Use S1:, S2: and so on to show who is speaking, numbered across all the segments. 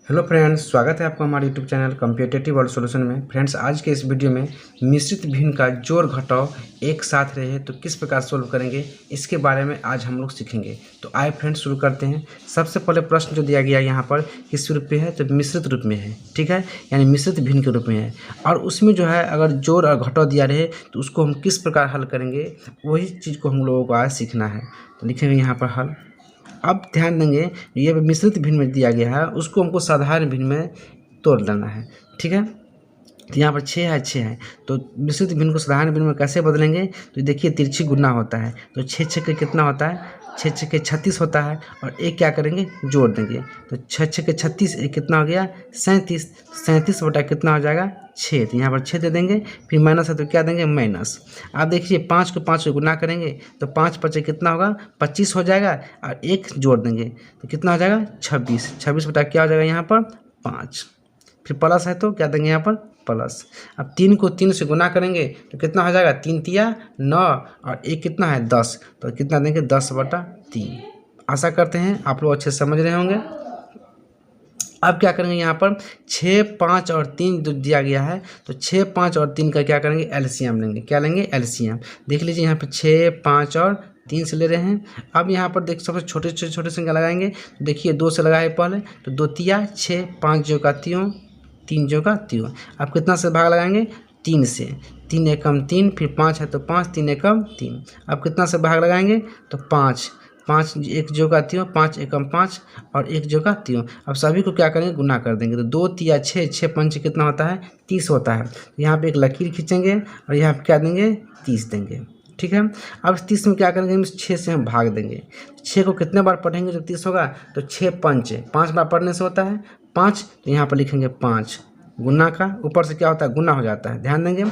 S1: Hello friends, स्वागत है आपका हमारे YouTube channel competitive world solution में। फ्रेंड्स, आज के इस वीडियो में मिश्रित भिन्न का जोड़ घटाव एक साथ रहे तो किस प्रकार सोल्व करेंगे, इसके बारे में आज हम लोग सीखेंगे। तो आइए फ्रेंड्स शुरू करते हैं। सबसे पहले प्रश्न जो दिया गया यहाँ पर किस रूप में है, तो मिश्रित रूप में है, ठीक है, यानी मिश्रित भिन्न के रूप में है। और उसमें जो है अगर जोड़ और घटाव दिया रहे तो उसको हम किस प्रकार हल करेंगे, वही चीज़ को हम लोगों को आज सीखना है। तो लिखेंगे यहाँ पर हल। अब ध्यान देंगे, ये मिश्रित भिन्न में दिया गया है, उसको हमको साधारण भिन्न में तोड़ लेना है, ठीक है। तो यहाँ पर 6 है, 6 है, तो मिश्रित भिन्न को साधारण भिन्न में कैसे बदलेंगे, तो देखिए तिरछी गुना होता है, तो 6 6 के कितना होता है, 6 6 के 36 होता है। और एक क्या करेंगे, जोड़ देंगे, तो 6 6 के 36, एक कितना हो गया 37, 37 बटा कितना हो जाएगा 6, तो यहाँ पर 6 दे देंगे, फिर माइनस है तो क्या देंगे माइनस। आप देखिए 5 को 5 से गुना करेंगे तो 5 5 कितना होगा 25 हो जाएगा, और एक जोड़ देंगे तो कितना हो जाएगा 26, 26 बटा क्या हो जाएगा यहाँ पर 5, फिर प्लस है तो क्या देंगे यहाँ पर प्लस। अब 3 को 3 से गुना करेंगे तो कितना हो जाएगा 3 तिया 9, और एक कितना है 10, तो कितना देंगे 10 बटा 3। आशा करते हैं आप लोग अच्छे से समझ रहे होंगे। अब क्या करेंगे, यहाँ पर 6 5 और 3 जो दिया गया है, तो 6 5 और 3 का क्या करेंगे एलसीएम लेंगे। क्या लेंगे एलसीएम, देख लीजिए यहाँ पर 6 5 और 3 से ले रहे हैं। अब यहाँ पर देख सबसे छोटे संख्या लगाएंगे, तो देखिए 2 से लगाए पहले, तो 2 तिया 6, 5 जो का 3, 3 जो का 3। अब कितना से भाग लगाएंगे 3 से, 3 एकम 3, फिर 5 है तो 5, 3 एकम 3। अब कितना से भाग लगाएंगे, तो 5, 5 एक जो का 3, 5 एकम 5, और एक जो का 3। अब सभी को क्या करेंगे गुना कर देंगे, तो 2 तिया 6, 6 पंच कितना होता है 30 होता है। यहाँ पे एक लकीर खींचेंगे और यहाँ पे क्या देंगे 30 देंगे, ठीक है। अब 30 में क्या करेंगे, 6 से हम भाग देंगे। 6 को कितने बार पढ़ेंगे जो 30 होगा, तो 6 पंच 5 बार पढ़ने से होता है 5, तो यहाँ पर लिखेंगे 5 गुना का, ऊपर से क्या होता है गुना हो जाता है। ध्यान देंगे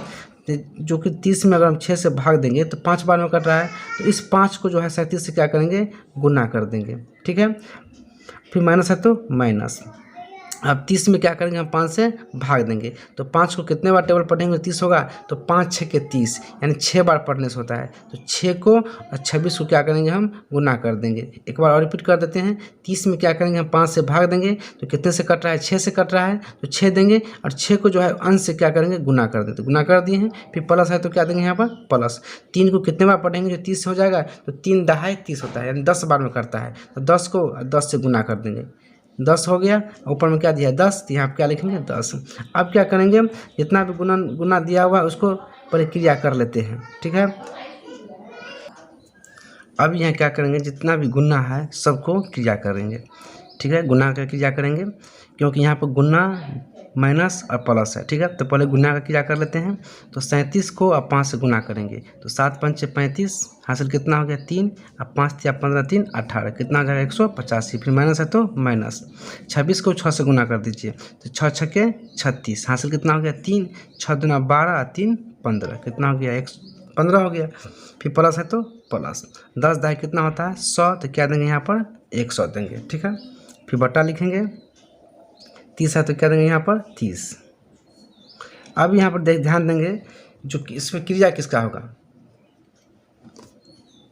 S1: जो कि 30 में अगर हम 6 से भाग देंगे तो 5 बार में कट रहा है, तो इस 5 को जो है 37 से क्या करेंगे गुना कर देंगे, ठीक है। फिर माइनस है तो माइनस। अब 30 में क्या करेंगे हम 5 से भाग देंगे, तो 5 को कितने बार टेबल पढ़ेंगे 30 होगा, तो 5 6 के 30, यानी 6 बार पढ़ने से होता है। तो 6 को और 26 को क्या करेंगे हम गुना कर देंगे। एक बार और रिपीट कर देते हैं, 30 में क्या करेंगे हम 5 से भाग देंगे, तो कितने से कट रहा है 6 से कट रहा है, तो 6 देंगे, और 6 को जो है अंश से क्या करेंगे गुना कर देते, गुना कर दिए हैं। फिर प्लस है तो क्या देंगे यहाँ पर प्लस। 3 को कितने बार पढ़ेंगे जो 30 हो जाएगा, तो 3 दहाई 30 होता है, यानी 10 बार में करता है, तो 10 को 10 से गुना कर देंगे, 10 हो गया। ऊपर में क्या दिया है 10, तो यहाँ पर क्या लिखेंगे 10। अब क्या करेंगे, जितना भी गुना दिया हुआ है उसको प्रक्रिया कर लेते हैं, ठीक है। अब यहाँ क्या करेंगे, जितना भी गुना है सबको क्रिया करेंगे, ठीक है। गुना का क्रिया करेंगे क्योंकि यहाँ पर गुना माइनस और प्लस है, ठीक है। तो पहले गुना का क्रिया कर लेते हैं, तो 37 को अब 5 से गुना करेंगे, तो 7 5 35, हासिल कितना हो गया 3, अब 5 या 15 3 18, कितना हो जाएगा 185, फिर माइनस है तो माइनस। 26 को 6 से गुना कर दीजिए, तो 6 6 के 36, हासिल कितना हो गया 3, 6 दूना 12, 3 15, कितना हो गया 15 हो गया। फिर प्लस है तो प्लस, 10 दहाई कितना होता है 100, तो क्या देंगे यहाँ पर 100 देंगे, ठीक है। फिर बटा लिखेंगे, 30 है तो क्या देंगे यहाँ पर 30। अब यहाँ पर ध्यान देंगे जो कि इसमें क्रिया किसका होगा,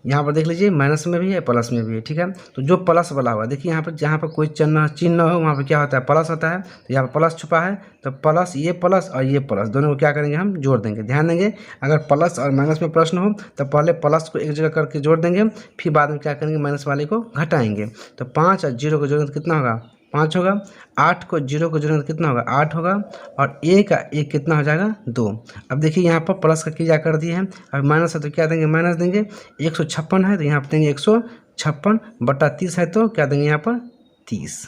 S1: यहाँ पर देख लीजिए माइनस में भी है प्लस में भी है, ठीक है। तो जो प्लस वाला हुआ देखिए यहाँ पर, जहाँ पर कोई चिन्ह हो वहाँ पर क्या होता है प्लस होता है, तो यहाँ पर प्लस छुपा है, तो प्लस ये प्लस और ये प्लस दोनों को क्या करेंगे हम जोड़ देंगे। ध्यान देंगे अगर प्लस और माइनस में प्रश्न हो तो पहले प्लस को एक जगह करके जोड़ देंगे, फिर बाद में क्या करेंगे माइनस वाले को घटाएंगे। तो 5 और 0 को जोड़ेंगे तो कितना होगा 5 होगा, 8 को 0 को जोड़ेंगे तो कितना होगा 8 होगा, और 1 का 1 कितना हो जाएगा 2। अब देखिए यहाँ पर प्लस का क्रिया कर दिए हैं, अब माइनस है तो क्या देंगे माइनस देंगे। 156 है तो यहाँ पर देंगे 156 बटा 30 है तो क्या देंगे यहाँ पर 30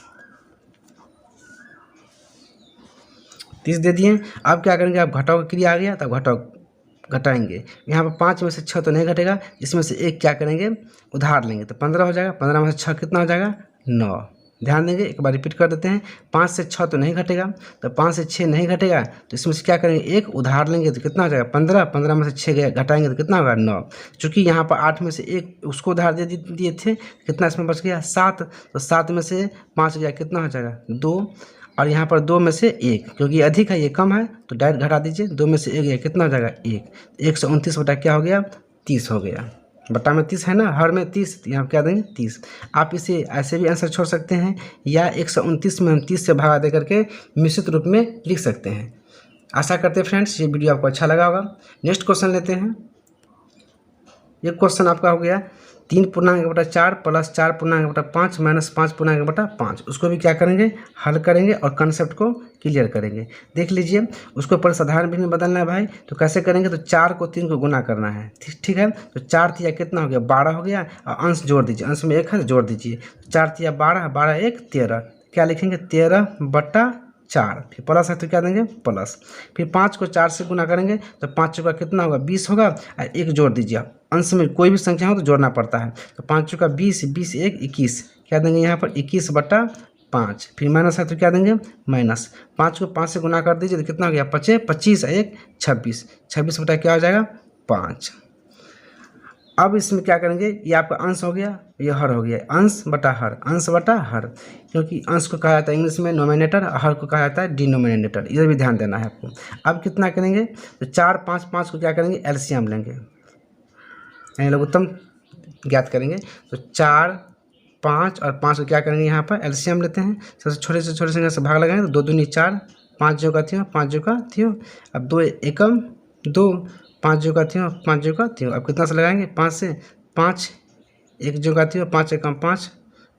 S1: दे दिए। अब क्या करेंगे, अब घटाओ का क्रिया आ गया, तब घटाएंगे। यहाँ पर 5 में से 6 तो नहीं घटेगा, इसमें से एक क्या करेंगे उधार लेंगे, तो 15 हो जाएगा। 15 में से 6 कितना हो जाएगा 9। ध्यान देंगे, एक बार रिपीट कर देते हैं, 5 से 6 तो नहीं घटेगा, तो 5 से 6 नहीं घटेगा, तो इसमें से क्या करेंगे एक उधार लेंगे, तो कितना हो जाएगा 15, 15 में से 6 घटाएंगे तो कितना होगा 9। चूँकि यहाँ पर 8 में से एक उसको उधार दे दिए थे, कितना इसमें बच गया 7, तो 7 में से 5 गया कितना हो जाएगा 2, और यहाँ पर 2 में से 1, क्योंकि ये अधिक है ये कम है तो डायरेक्ट घटा दीजिए, 2 में से 1 गया कितना हो जाएगा 1, 129 बटा क्या हो गया 30 हो गया। बटा में 30 है ना, हर में 30, यहाँ क्या देंगे 30। आप इसे ऐसे भी आंसर छोड़ सकते हैं या 129 में हम 30 से भागा दे करके मिश्रित रूप में लिख सकते हैं। आशा करते हैं फ्रेंड्स ये वीडियो आपको अच्छा लगा होगा। नेक्स्ट क्वेश्चन लेते हैं। ये क्वेश्चन आपका हो गया 3 पूर्णांक बटा 4 प्लस 4 पूर्णांक बटा 5 माइनस 5 पूर्णांक बटा 5। उसको भी क्या करेंगे, हल करेंगे और कंसेप्ट को क्लियर करेंगे। देख लीजिए, उसको पर साधारण भिन्न में बदलना है भाई, तो कैसे करेंगे, तो 4 को 3 को गुना करना है। ठीक है, तो 4 तिया कितना हो गया 12 हो गया, और अंश जोड़ दीजिए, अंश में 1 है जोड़ दीजिए, 4 तिया 12, 12 1 13, क्या लिखेंगे 13 बटा 4, फिर प्लस है तो क्या देंगे प्लस, फिर 5 को 4 से गुना करेंगे तो 5 चौका कितना होगा 20 होगा, और 1 जोड़ दीजिए। अंश में कोई भी संख्या हो तो जोड़ना पड़ता है, तो 5 चौका 20, 20 1 21, क्या देंगे यहाँ पर 21 बटा 5, फिर माइनस है तो क्या देंगे माइनस, 5 को 5 से गुना कर दीजिए तो कितना हो गया 25 1 26, 26 बटा क्या हो जाएगा 5। अब इसमें क्या करेंगे, ये आपका अंश हो गया, ये हर हो गया, अंश बटा हर, अंश बटा हर, क्योंकि अंश को कहा जाता है इंग्लिश में नोमिनेटर, हर को कहा जाता है डिनोमिनेटर, इधर भी ध्यान देना है आपको। अब कितना करेंगे, तो 4 5 5 को क्या करेंगे एलसीएम लेंगे, यानी लघुत्तम ज्ञात करेंगे, तो 4 5 और 5 को क्या करेंगे यहाँ पर एलसीएम लेते हैं, सबसे छोटे से छोटे संख्या से भाग लगाएंगे तो 2 दूनी 4, 5 जो का थियो 5 जो का थियो, अब 2 एकम 2, 5 जो का थियो 5 जो का थियो, अब कितना से लगाएंगे 5 से, 5 1 जो का थियो 5 एकम 5,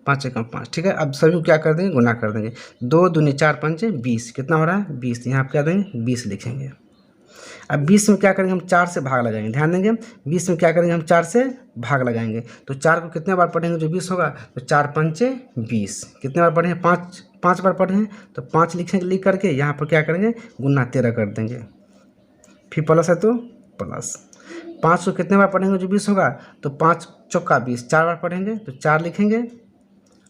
S1: 5 एकम 5। ठीक है, अब सभी को क्या कर देंगे गुना कर देंगे, 2 दूनी 4 5 20, कितना हो रहा है 20, यहाँ पर क्या देंगे 20 लिखेंगे। अब 20 में क्या करेंगे हम 4 से भाग लगाएंगे, ध्यान देंगे 20 में क्या करेंगे हम 4 से भाग लगाएंगे, तो 4 को कितने बार पढ़ेंगे जो 20 होगा, तो 4 5 20, कितने बार पढ़े हैं 5 बार पढ़े हैं, तो 5 लिखेंगे, लिख करके यहाँ पर क्या करेंगे गुना 13 कर देंगे, फिर प्लस है तो प्लस, 5 को कितने बार पढ़ेंगे जो 20 होगा, तो 5 चौका 20, 4 बार पढ़ेंगे तो 4 लिखेंगे,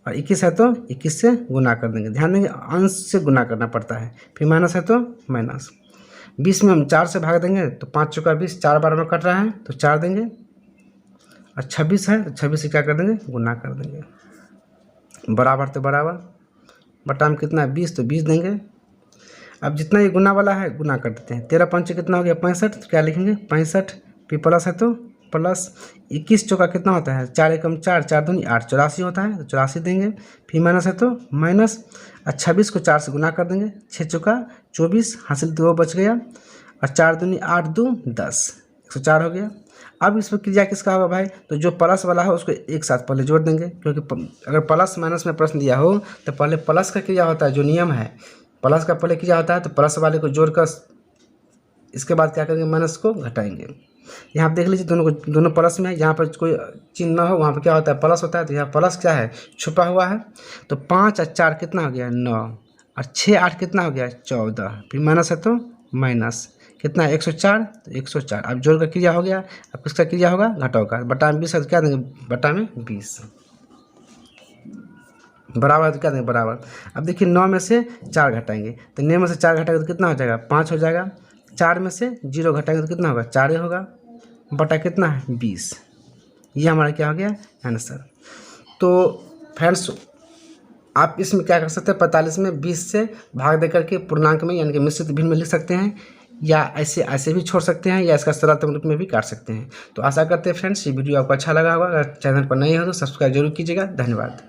S1: और 21 है तो 21 से गुना कर देंगे, ध्यान देंगे अंश से गुना करना पड़ता है, फिर माइनस है तो माइनस, 20 में हम 4 से भाग देंगे तो 5 चौका 20, 4 बार में कट रहा है तो 4 देंगे, और 26 है तो 26 से क्या कर देंगे गुना कर देंगे, बराबर तो बराबर, बटा में कितना है 20 तो 20 देंगे। अब जितना ये गुना वाला है गुना कर देते हैं, 13 5 कितना हो गया 65, तो क्या लिखेंगे 65, फिर प्लस है तो प्लस, 21 चौका कितना होता है 4 एकम 4, 4 दूनी 8 84 होता है, तो 84 देंगे, फिर माइनस है तो माइनस, और 26 को 4 से गुना कर देंगे, 6 चौका 24, हासिल 2 बच गया, और 4 दूनी 8 2 10, 104 हो गया। अब इसमें क्रिया किसका होगा भाई, तो जो प्लस वाला है उसको एक साथ पहले जोड़ देंगे, क्योंकि अगर प्लस माइनस में प्रश्न दिया हो तो पहले प्लस का क्रिया होता है, जो नियम है प्लस का पहले क्रिया होता है, तो प्लस वाले को जोड़कर इसके बाद क्या करेंगे माइनस को घटाएंगे। यहाँ आप देख लीजिए दोनों प्लस में है, यहाँ पर कोई चिन्ह ना हो वहाँ पर क्या होता है प्लस होता है, तो यहाँ प्लस क्या है छुपा हुआ है, तो 5 और 4 कितना हो गया 9, और 6 8 कितना हो गया 14, फिर माइनस है तो माइनस, कितना है 104, तो 104। अब जोड़ का क्रिया हो गया, अब किसका क्रिया होगा घटाव का, बटा में 20 है तो क्या देंगे बटा में 20, बराबर तो क्या देंगे बराबर। अब देखिए 9 में से 4 घटाएंगे, तो 9 में से 4 घटाएंगे तो कितना हो जाएगा 5 हो जाएगा, 4 में से 0 घटाएंगे तो कितना होगा 4 ही होगा, बटा कितना है 20, ये हमारा क्या हो गया आंसर। तो फ्रेंड्स आप इसमें क्या कर सकते हैं 45 में 20 से भाग दे करके पूर्णांक में यानी कि मिश्रित भिन्न में लिख सकते हैं, या ऐसे भी छोड़ सकते हैं, या इसका सरलतम रूप में भी काट सकते हैं। तो आशा करते हैं फ्रेंड्स ये वीडियो आपको अच्छा लगा होगा, अगर चैनल पर नए हो तो सब्सक्राइब जरूर कीजिएगा। धन्यवाद।